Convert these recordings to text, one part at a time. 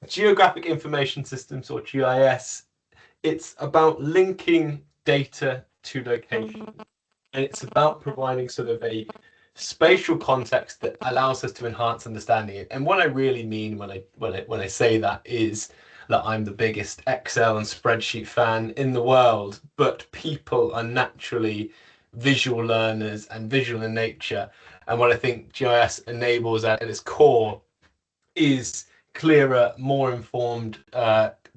Geographic Information Systems, or GIS, it's about linking data to location, and it's about providing sort of a spatial context that allows us to enhance understanding it. And what I really mean when I say that is that I'm the biggest Excel and spreadsheet fan in the world, but people are naturally visual learners and visual in nature. And what I think GIS enables at its core is clearer, more informed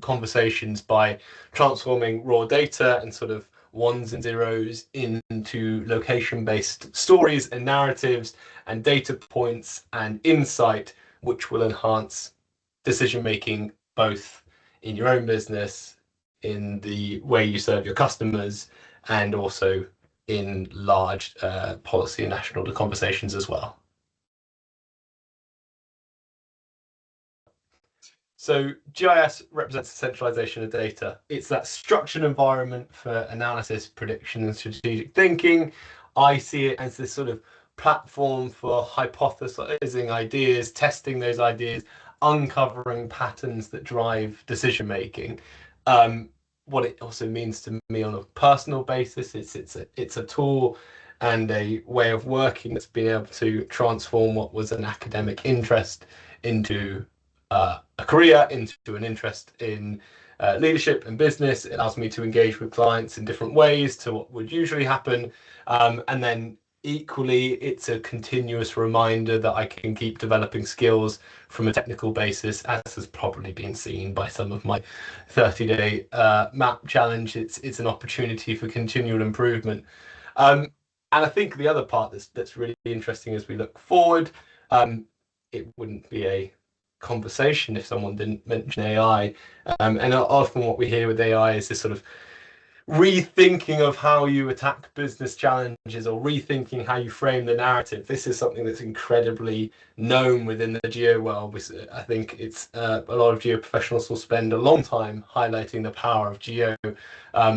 conversations by transforming raw data and sort of ones and zeros into location-based stories and narratives and data points and insight, which will enhance decision-making both in your own business, in the way you serve your customers, and also in large policy and national conversations as well. So GIS represents the centralization of data. It's that structured environment for analysis, prediction, and strategic thinking. I see it as this sort of platform for hypothesizing ideas, testing those ideas, uncovering patterns that drive decision making. What it also means to me on a personal basis is it's a tool and a way of working that's been able to transform what was an academic interest into a career, into an interest in leadership and business. It allows me to engage with clients in different ways to what would usually happen. And then equally, it's a continuous reminder that I can keep developing skills from a technical basis, as has probably been seen by some of my 30-day map challenge. It's an opportunity for continual improvement. And I think the other part that's really interesting as we look forward, it wouldn't be a conversation if someone didn't mention AI. And often what we hear with AI is this sort of rethinking of how you attack business challenges or rethinking how you frame the narrative. This is something that's incredibly known within the geo world. I think it's a lot of geo professionals will spend a long time highlighting the power of geo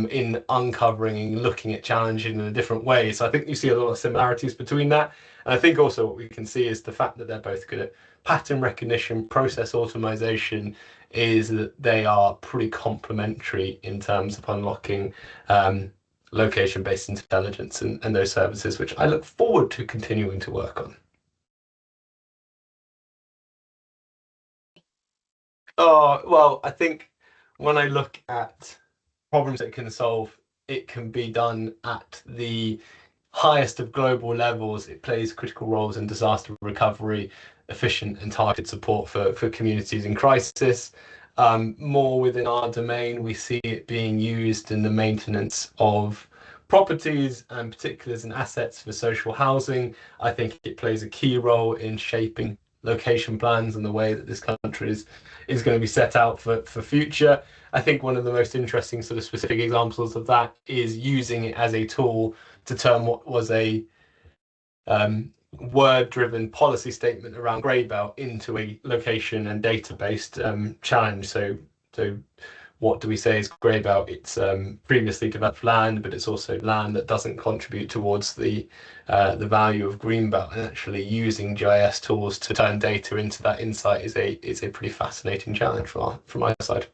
in uncovering and looking at challenges in a different way. So I think you see a lot of similarities between that. And I think also what we can see is the fact that they're both good at pattern recognition, process automation, is that they are pretty complementary in terms of unlocking location-based intelligence and those services, which I look forward to continuing to work on. Oh, well, I think when I look at problems that it can solve, it can be done at the highest of global levels. It plays critical roles in disaster recovery, efficient and targeted support for communities in crisis. More within our domain, we see it being used in the maintenance of properties and particulars and assets for social housing. I think it plays a key role in shaping location plans and the way that this country is going to be set out for future. I think one of the most interesting sort of specific examples of that is using it as a tool to turn what was a word-driven policy statement around grey belt into a location and data-based challenge. So what do we say is grey belt? It's previously developed land, but it's also land that doesn't contribute towards the value of green belt. And actually using GIS tools to turn data into that insight is a pretty fascinating challenge from our side.